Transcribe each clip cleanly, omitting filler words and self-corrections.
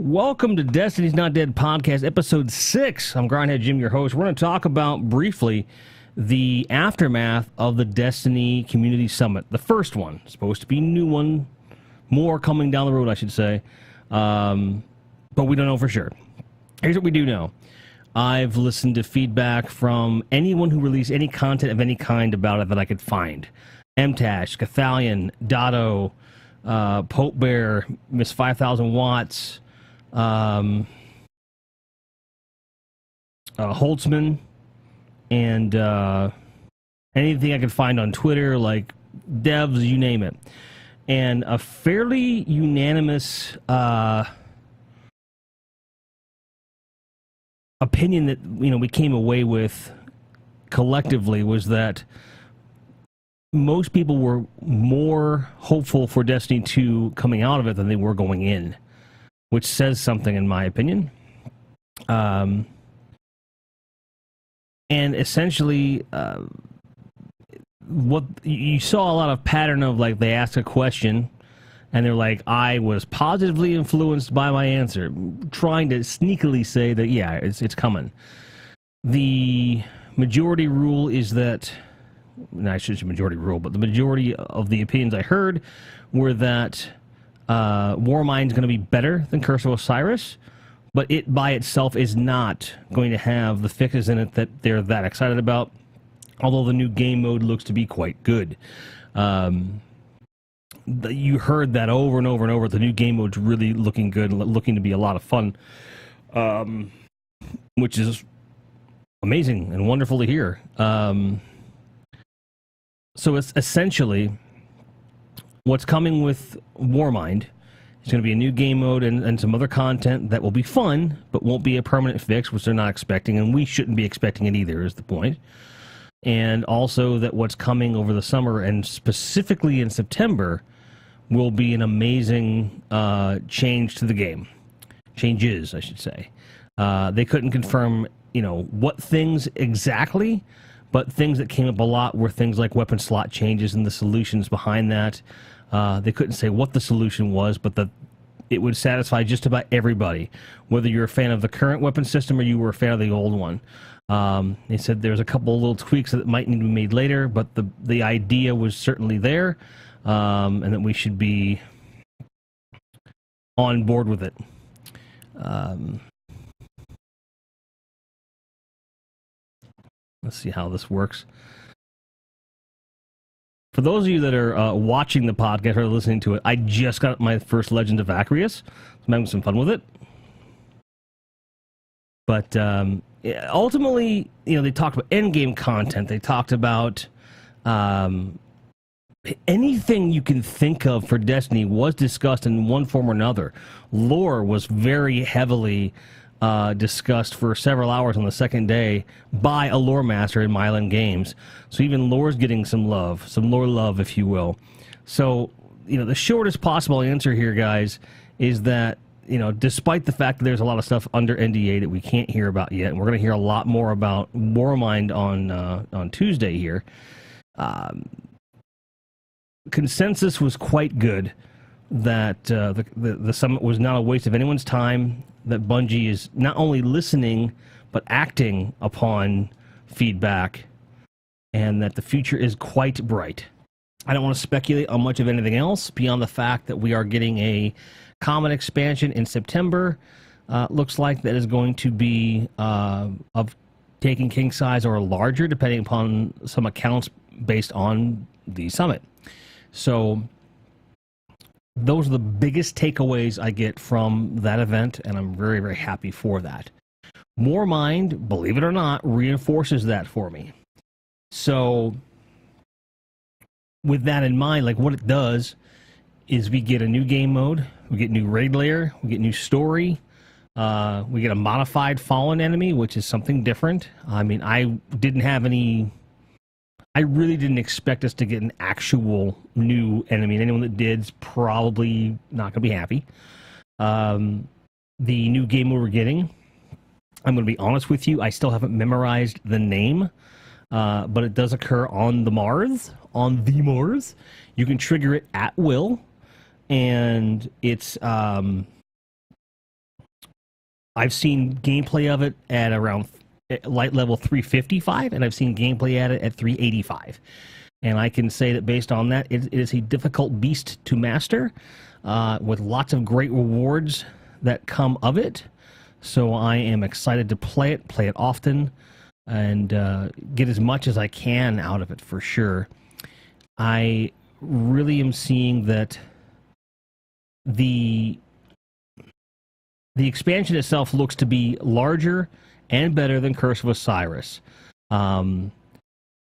Welcome to Destiny's Not Dead podcast, episode 6. I'm Grindhead Jim, your host. We're going to talk about briefly the aftermath of the Destiny Community Summit. The first one. Supposed to be a new one. More coming down the road, I should say. But we don't know for sure. Here's what we do know. I've listened to feedback from anyone who released any content of any kind about it that I could find. MTash, Cathalion, Dotto, Pope Bear, Miss 5000 Watts, Holtzman, and anything I could find on Twitter, like devs, you name it. And a fairly unanimous opinion that we came away with collectively was that most people were more hopeful for Destiny 2 coming out of it than they were going in, which says something in my opinion. And essentially, what you saw a lot of pattern of, like, they ask a question and they're like, I was positively influenced by my answer, trying to sneakily say that, yeah, it's coming. The majority rule is that, I shouldn't say majority rule, but the majority of the opinions I heard were that Warmind is going to be better than Curse of Osiris, but it by itself is not going to have the fixes in it that they're that excited about, although the new game mode looks to be quite good. You heard that over and over and over. The new game mode's really looking good, looking to be a lot of fun, which is amazing and wonderful to hear. So it's essentially what's coming with Warmind. It's going to be a new game mode and some other content that will be fun, but won't be a permanent fix, which they're not expecting, and we shouldn't be expecting it either, is the point. And also that what's coming over the summer, and specifically in September, will be an amazing change to the game. Changes, I should say. They couldn't confirm, what things exactly, but things that came up a lot were things like weapon slot changes and the solutions behind that. They couldn't say what the solution was, but that it would satisfy just about everybody, whether you're a fan of the current weapon system or you were a fan of the old one. They said there's a couple of little tweaks that might need to be made later, but the idea was certainly there, and that we should be on board with it. Let's see how this works. For those of you that are watching the podcast or listening to it, I just got my first Legend of Acrius, so I'm having some fun with it. But ultimately, they talked about endgame content. They talked about anything you can think of for Destiny was discussed in one form or another. Lore was very heavily discussed for several hours on the second day by a lore master in Mylan Games. So even lore's getting some love, some lore love, if you will. So, the shortest possible answer here, guys, is that, despite the fact that there's a lot of stuff under NDA that we can't hear about yet, and we're going to hear a lot more about Warmind on Tuesday here, consensus was quite good that the summit was not a waste of anyone's time, that Bungie is not only listening, but acting upon feedback, and that the future is quite bright. I don't want to speculate on much of anything else beyond the fact that we are getting a common expansion in September. Looks like that is going to be of taking king size or larger, depending upon some accounts based on the summit. So those are the biggest takeaways I get from that event, and I'm very, very happy for that. Warmind, believe it or not, reinforces that for me. So with that in mind, like, what it does is we get a new game mode, we get new raid layer, we get new story, we get a modified fallen enemy, which is something different. I mean, I really didn't expect us to get an actual new enemy, and anyone that did's probably not going to be happy. The new game mode we're getting, I'm going to be honest with you, I still haven't memorized the name, but it does occur on the Mars. You can trigger it at will, and it's I've seen gameplay of it at around light level 355, and I've seen gameplay at it at 385. And I can say that based on that, it is a difficult beast to master, with lots of great rewards that come of it. So I am excited to play it often, and get as much as I can out of it for sure. I really am seeing that the expansion itself looks to be larger and better than Curse of Osiris.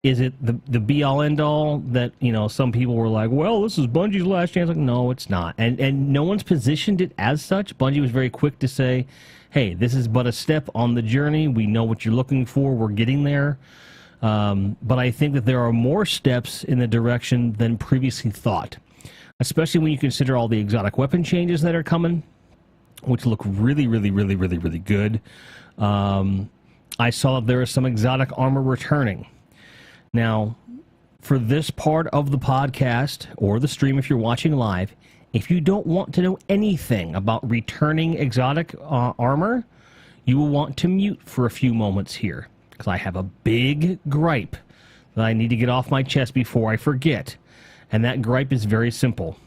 Is it the be-all, end-all that, some people were like, well, this is Bungie's last chance? Like, no, it's not. And no one's positioned it as such. Bungie was very quick to say, hey, this is but a step on the journey. We know what you're looking for. We're getting there. But I think that there are more steps in the direction than previously thought, especially when you consider all the exotic weapon changes that are coming, which look really, really, really, really, really good. I saw that there is some exotic armor returning. Now, for this part of the podcast, or the stream if you're watching live, if you don't want to know anything about returning exotic armor, you will want to mute for a few moments here, because I have a big gripe that I need to get off my chest before I forget. And that gripe is very simple.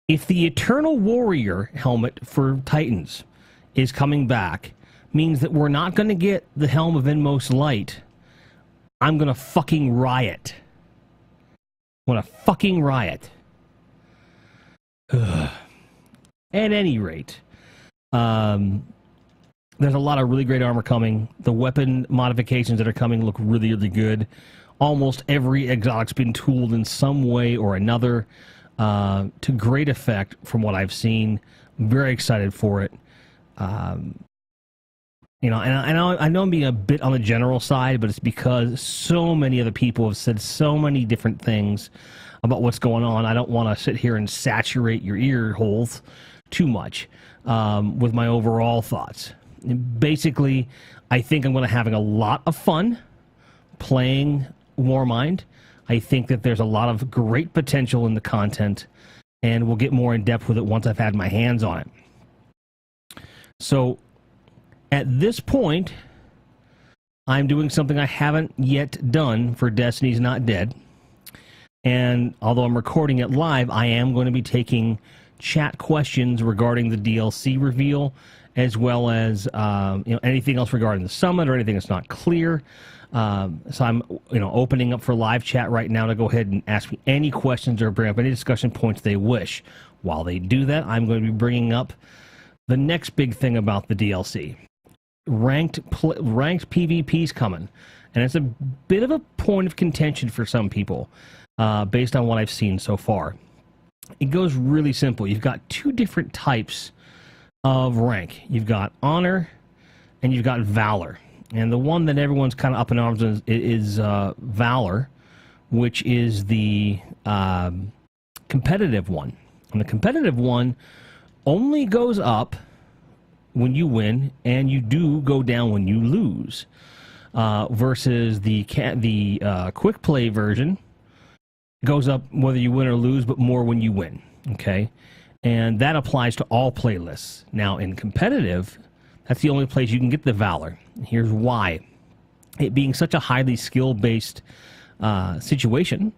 If the Eternal Warrior helmet for Titans is coming back, means that we're not going to get the Helm of Inmost Light, I'm going to fucking riot. I'm going to fucking riot. Ugh. At any rate, there's a lot of really great armor coming. The weapon modifications that are coming look really, really good. Almost every exotic's been tooled in some way or another, to great effect from what I've seen. I'm very excited for it. And I know I'm being a bit on the general side, but it's because so many other people have said so many different things about what's going on. I don't want to sit here and saturate your ear holes too much with my overall thoughts. Basically, I think I'm going to having a lot of fun playing Warmind. I think that there's a lot of great potential in the content, and we'll get more in depth with it once I've had my hands on it. So, at this point, I'm doing something I haven't yet done for Destiny's Not Dead. And although I'm recording it live, I am going to be taking chat questions regarding the DLC reveal, as well as anything else regarding the summit or anything that's not clear. So I'm opening up for live chat right now to go ahead and ask me any questions or bring up any discussion points they wish. While they do that, I'm going to be bringing up the next big thing about the DLC. Ranked PvP's coming, and it's a bit of a point of contention for some people, based on what I've seen so far. It goes really simple. You've got two different types of rank. You've got honor, and you've got valor. And the one that everyone's kind of up in arms is valor, which is the competitive one. And the competitive one only goes up when you win, and you do go down when you lose. Versus the quick play version goes up whether you win or lose, but more when you win. Okay, and that applies to all playlists. Now, in competitive, that's the only place you can get the valor. Here's why: it being such a highly skill-based situation,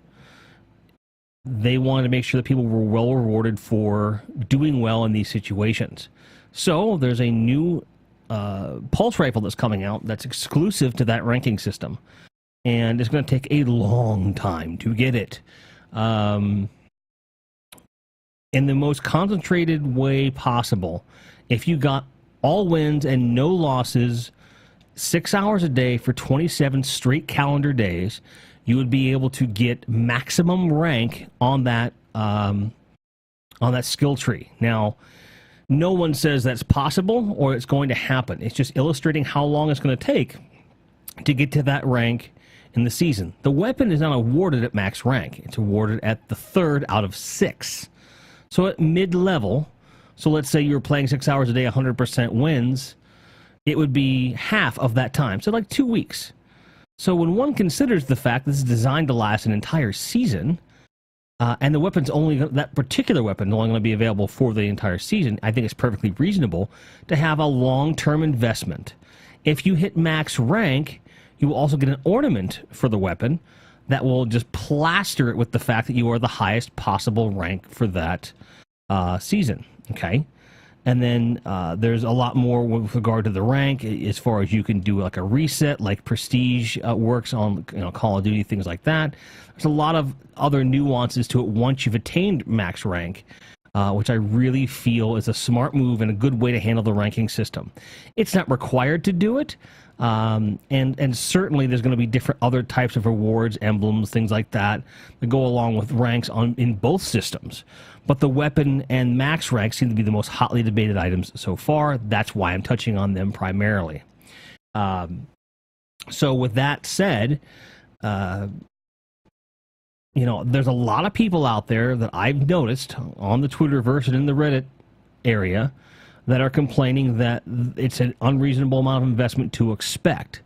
they wanted to make sure that people were well rewarded for doing well in these situations. So there's a new pulse rifle that's coming out that's exclusive to that ranking system. And it's going to take a long time to get it. In the most concentrated way possible. If you got all wins and no losses, 6 hours a day for 27 straight calendar days, you would be able to get maximum rank on that skill tree. Now, no one says that's possible or it's going to happen. It's just illustrating how long it's going to take to get to that rank in the season. The weapon is not awarded at max rank. It's awarded at the 3rd out of 6. So at mid-level, so let's say you were playing 6 hours a day, 100% wins, it would be half of that time. So like 2 weeks. So when one considers the fact this is designed to last an entire season, And the weapon's that particular weapon is only going to be available for the entire season. I think it's perfectly reasonable to have a long-term investment. If you hit max rank, you will also get an ornament for the weapon that will just plaster it with the fact that you are the highest possible rank for that season. Okay. And then there's a lot more with regard to the rank, as far as you can do like a reset, like Prestige works on Call of Duty, things like that. There's a lot of other nuances to it once you've attained max rank, which I really feel is a smart move and a good way to handle the ranking system. It's not required to do it, and certainly there's going to be different other types of rewards, emblems, things like that go along with ranks in both systems. But the weapon and max rank seem to be the most hotly debated items so far. That's why I'm touching on them primarily. So with that said, there's a lot of people out there that I've noticed on the Twitterverse and in the Reddit area that are complaining that it's an unreasonable amount of investment to expect.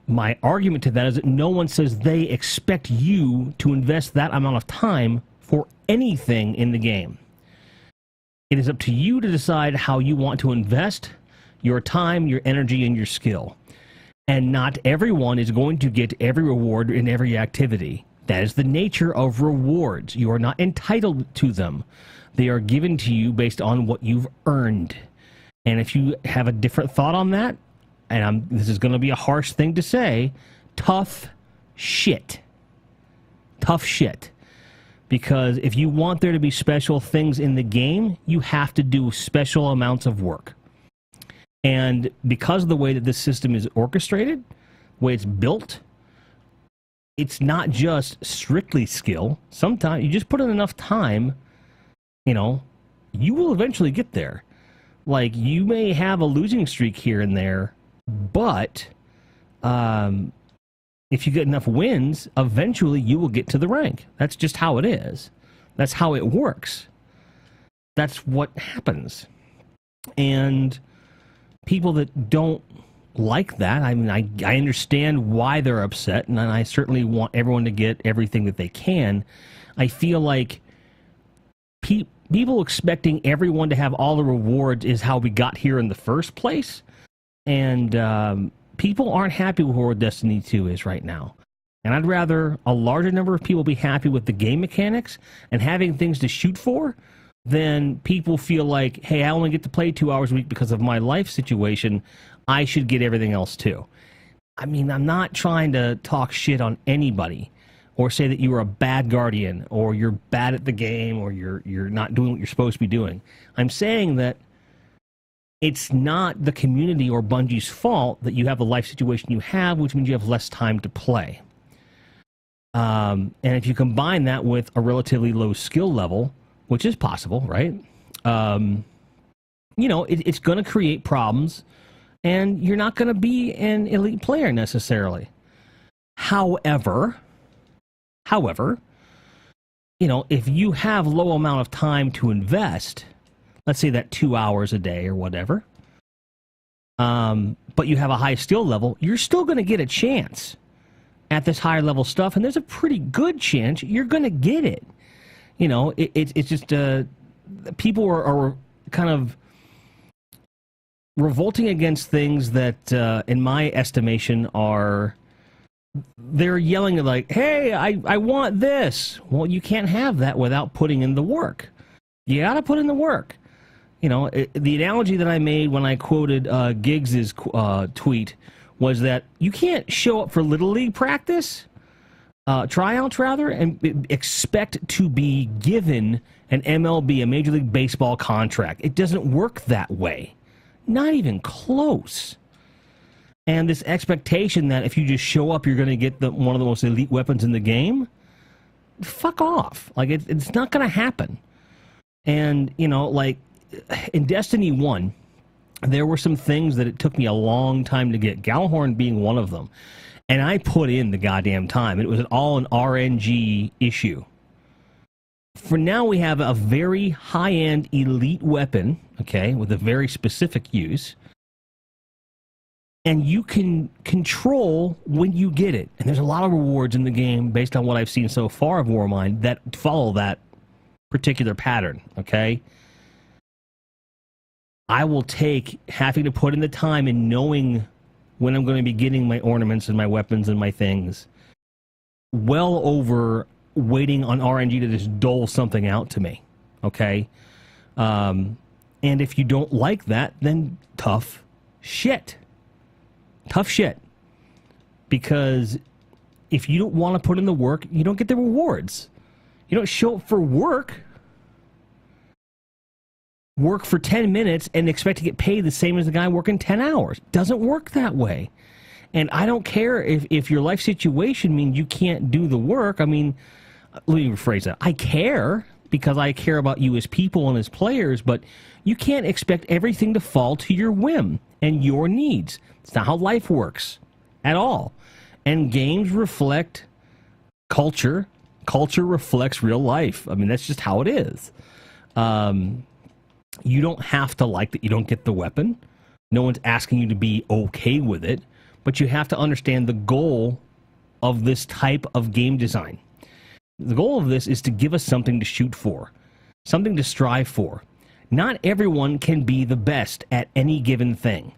My argument to that is that no one says they expect you to invest that amount of time for anything in the game. It is up to you to decide how you want to invest your time, your energy, and your skill. And not everyone is going to get every reward in every activity. That is the nature of rewards. You are not entitled to them. They are given to you based on what you've earned. And if you have a different thought on that, and this is going to be a harsh thing to say, tough shit. Tough shit. Because if you want there to be special things in the game, you have to do special amounts of work. And because of the way that this system is orchestrated, the way it's built, it's not just strictly skill. Sometimes you just put in enough time, you will eventually get there. Like, you may have a losing streak here and there, but if you get enough wins, eventually you will get to the rank. That's just how it is. That's how it works. That's what happens. And people that don't like that, I mean, I understand why they're upset, and I certainly want everyone to get everything that they can. I feel like people expecting everyone to have all the rewards is how we got here in the first place. And people aren't happy with where Destiny 2 is right now. And I'd rather a larger number of people be happy with the game mechanics and having things to shoot for than people feel like, hey, I only get to play 2 hours a week because of my life situation. I should get everything else too. I mean, I'm not trying to talk shit on anybody or say that you are a bad guardian or you're bad at the game or you're not doing what you're supposed to be doing. I'm saying that it's not the community or Bungie's fault that you have the life situation you have, which means you have less time to play. And if you combine that with a relatively low skill level, which is possible, right? It's going to create problems, and you're not going to be an elite player necessarily. However, if you have low amount of time to invest, let's say that 2 hours a day or whatever, but you have a high skill level, you're still going to get a chance at this higher level stuff, and there's a pretty good chance you're going to get it. It's just people are kind of revolting against things that, in my estimation, they're yelling like, hey, I want this. Well, you can't have that without putting in the work. You got to put in the work. The analogy that I made when I quoted Giggs's tweet was that you can't show up for Little League practice, tryouts rather, and expect to be given an MLB, a Major League Baseball contract. It doesn't work that way. Not even close. And this expectation that if you just show up, you're going to get one of the most elite weapons in the game, fuck off. Like, it's not going to happen. And, like, in Destiny 1, there were some things that it took me a long time to get, Gallhorn being one of them. And I put in the goddamn time. It was all an RNG issue. For now, we have a very high-end elite weapon, okay, with a very specific use. and you can control when you get it. And there's a lot of rewards in the game based on what I've seen so far of Warmind that follow that particular pattern, okay? I will take having to put in the time and knowing when I'm going to be getting my ornaments and my weapons and my things well over waiting on RNG to just dole something out to me, okay? And if you don't like that, then tough shit. Tough shit. Because if you don't want to put in the work, you don't get the rewards. You don't show up for work for 10 minutes and expect to get paid the same as the guy working 10 hours. Doesn't work that way. And I don't care if your life situation means you can't do the work. I mean, let me rephrase that. I care because I care about you as people and as players, but you can't expect everything to fall to your whim and your needs. It's not how life works at all. And games reflect culture. Culture reflects real life. I mean, that's just how it is. You don't have to like that you don't get the weapon. No one's asking you to be okay with it, but you have to understand the goal of this type of game design. The goal of this is to give us something to shoot for, something to strive for. Not everyone can be the best at any given thing.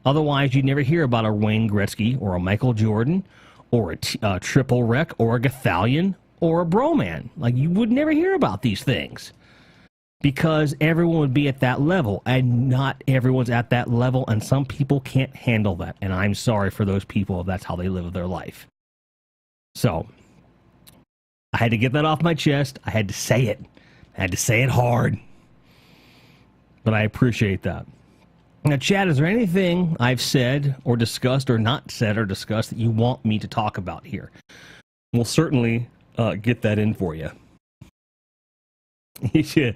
Otherwise, you'd never hear about a Wayne Gretzky or a Michael Jordan or a Triple Wreck or a Gathalion or a Broman. Like, you would never hear about these things because everyone would be at that level, and not everyone's at that level, and some people can't handle that. And I'm sorry for those people if that's how they live their life. So, I had to get that off my chest. I had to say it. I had to say it hard. But I appreciate that. Now, Chad, is there anything I've said or discussed or not said or discussed that you want me to talk about here? We'll certainly get that in for you. The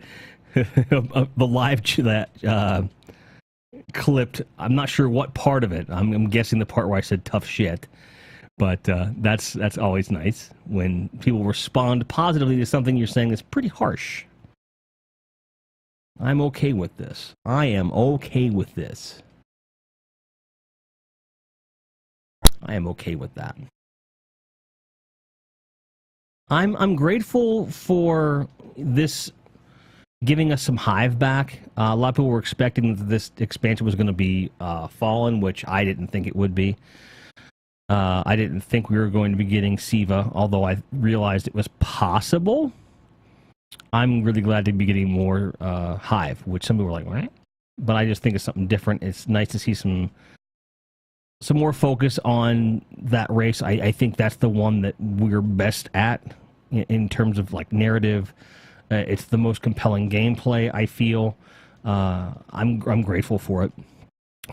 live that clipped, I'm not sure what part of it. I'm guessing the part where I said tough shit. But that's always nice when people respond positively to something you're saying that's pretty harsh. I'm okay with this. I am okay with this. I am okay with that. I'm grateful for this giving us some Hive back. A lot of people were expecting that this expansion was going to be Fallen, which I didn't think it would be. I didn't think we were going to be getting Siva, although I realized it was possible. I'm really glad to be getting more Hive, which some people were like, what? But I just think it's something different. It's nice to see some more focus on that race. I think that's the one that we're best at in terms of like narrative. It's the most compelling gameplay, I feel. I'm grateful for it.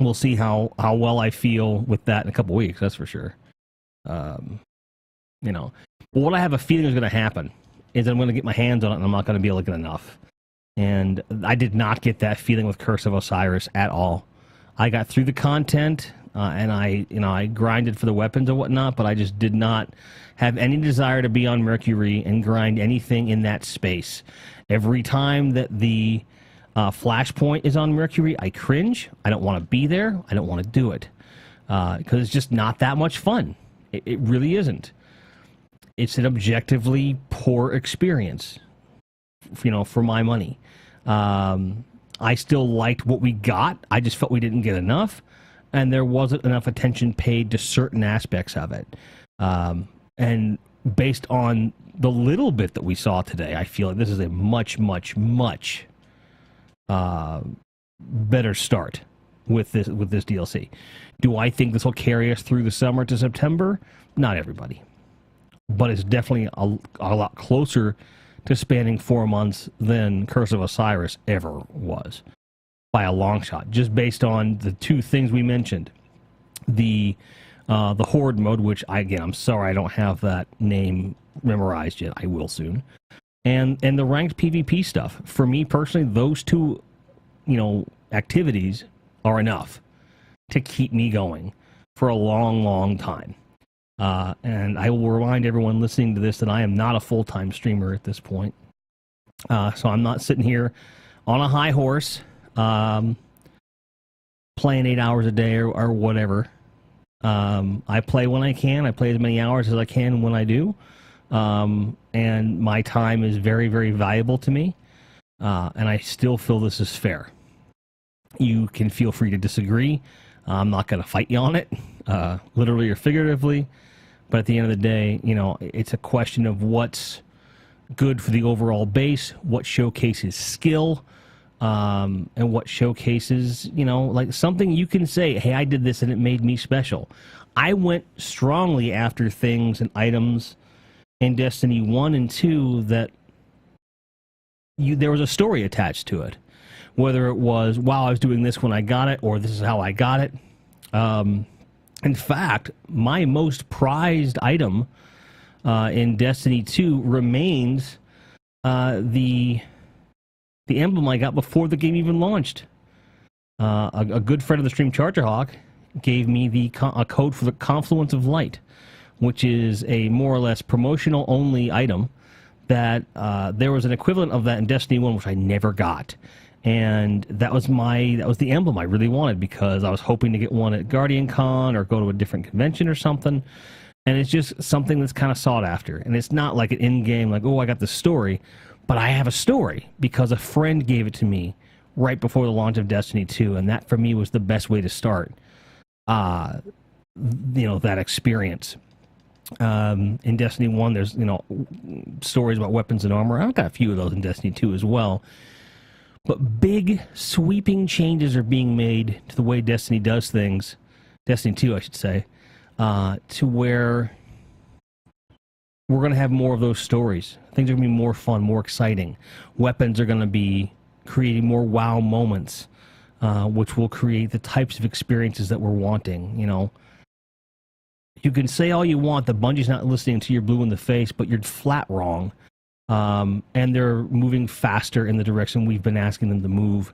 We'll see how well I feel with that in a couple weeks, that's for sure. But what I have a feeling is going to happen is I'm going to get my hands on it and I'm not going to be able to get enough. And I did not get that feeling with Curse of Osiris at all. I got through the content and I grinded for the weapons and whatnot, but I just did not have any desire to be on Mercury and grind anything in that space. Every time that the Flashpoint is on Mercury, I cringe. I don't want to be there. I don't want to do it because it's just not that much fun. It really isn't. It's an objectively poor experience, for my money. I still liked what we got. I just felt we didn't get enough, and there wasn't enough attention paid to certain aspects of it. And based on the little bit that we saw today, I feel like this is a much, much, much better start with this DLC. Do I think this will carry us through the summer to September? Not everybody. But it's definitely a lot closer to spanning 4 months than Curse of Osiris ever was, by a long shot, just based on the two things we mentioned. The Horde mode, which, I'm sorry I don't have that name memorized yet. I will soon. And the ranked PvP stuff. For me personally, those two, activities are enough to keep me going for a long, long time. And I will remind everyone listening to this that I am not a full-time streamer at this point. So I'm not sitting here on a high horse, playing 8 hours a day or whatever. I play when I can. I play as many hours as I can when I do. And my time is very, very valuable to me. And I still feel this is fair. You can feel free to disagree. I'm not going to fight you on it, literally or figuratively. But at the end of the day, you know, it's a question of what's good for the overall base, what showcases skill, and what showcases, you know, like something you can say, hey, I did this and it made me special. I went strongly after things and items in Destiny 1 and 2 that there was a story attached to it. Whether it was, wow, I was doing this when I got it, or this is how I got it. In fact, my most prized item in Destiny 2 remains the emblem I got before the game even launched. A good friend of the stream, Chargerhawk, gave me a code for the Confluence of Light, which is a more or less promotional-only item that there was an equivalent of that in Destiny 1, which I never got. And that was the emblem I really wanted, because I was hoping to get one at Guardian Con or go to a different convention or something. And it's just something that's kind of sought after. And it's not like an in-game, like, oh, I got this story. But I have a story because a friend gave it to me right before the launch of Destiny 2. And that, for me, was the best way to start, you know, that experience. In Destiny 1, there's, you know, stories about weapons and armor. I've got a few of those in Destiny 2 as well. But big, sweeping changes are being made to the way Destiny does things, Destiny 2, I should say, to where we're going to have more of those stories. Things are going to be more fun, more exciting. Weapons are going to be creating more wow moments, which will create the types of experiences that we're wanting, you know. You can say all you want that Bungie's not listening to your blue in the face, but you're flat wrong. And they're moving faster in the direction we've been asking them to move.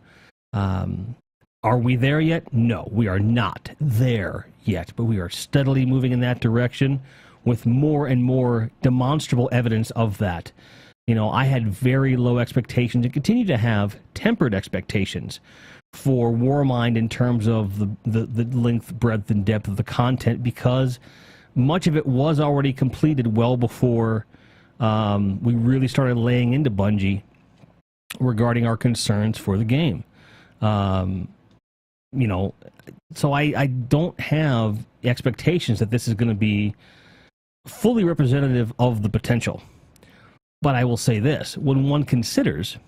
Are we there yet? No, we are not there yet, but we are steadily moving in that direction with more and more demonstrable evidence of that. You know, I had very low expectations and continue to have tempered expectations for Warmind in terms of the length, breadth, and depth of the content, because much of it was already completed well before we really started laying into Bungie regarding our concerns for the game. You know, so I don't have expectations that this is going to be fully representative of the potential. But I will say this, when one considers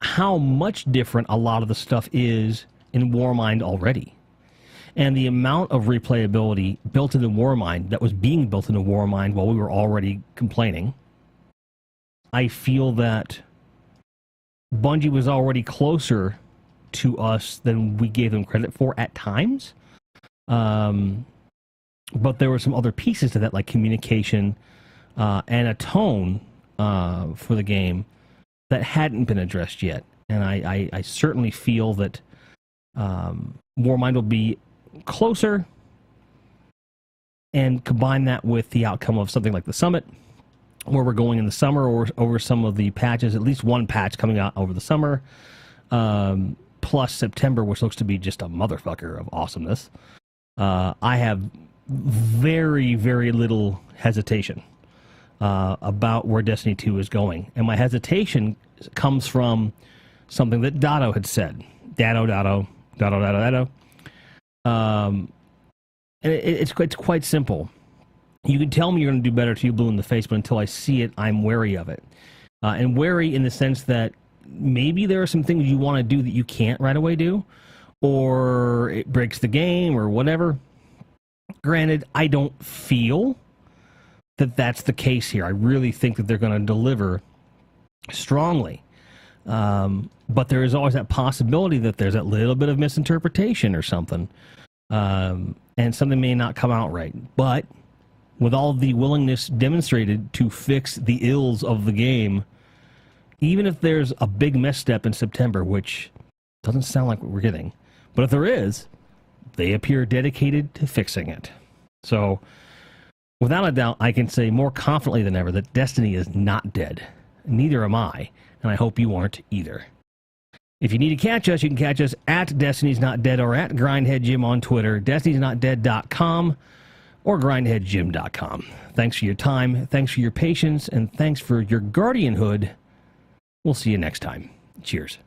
how much different a lot of the stuff is in Warmind already, and the amount of replayability built into Warmind that was being built into Warmind while we were already complaining, I feel that Bungie was already closer to us than we gave them credit for at times. But there were some other pieces to that, like communication and a tone for the game that hadn't been addressed yet. And I certainly feel that Warmind will be closer, and combine that with the outcome of something like the Summit, where we're going in the summer, or over some of the patches, at least one patch coming out over the summer, plus September, which looks to be just a motherfucker of awesomeness. I have very, very little hesitation about where Destiny 2 is going. And my hesitation comes from something that Dado had said. Dado. And it's quite simple. You can tell me you're going to do better till you blue in the face, but until I see it, I'm wary of it. And wary in the sense that maybe there are some things you want to do that you can't right away do, or it breaks the game, or whatever. Granted, I don't feel that that's the case here. I really think that they're going to deliver strongly. But there is always that possibility that there's that little bit of misinterpretation or something. And something may not come out right. But with all the willingness demonstrated to fix the ills of the game, even if there's a big misstep in September, which doesn't sound like what we're getting, but if there is, they appear dedicated to fixing it. So, without a doubt, I can say more confidently than ever that Destiny is not dead. Neither am I, and I hope you aren't either. If you need to catch us, you can catch us at Destiny's Not Dead or at Grindhead Jim on Twitter, destinysnotdead.com or grindheadjim.com. Thanks for your time, thanks for your patience, and thanks for your guardianhood. We'll see you next time. Cheers.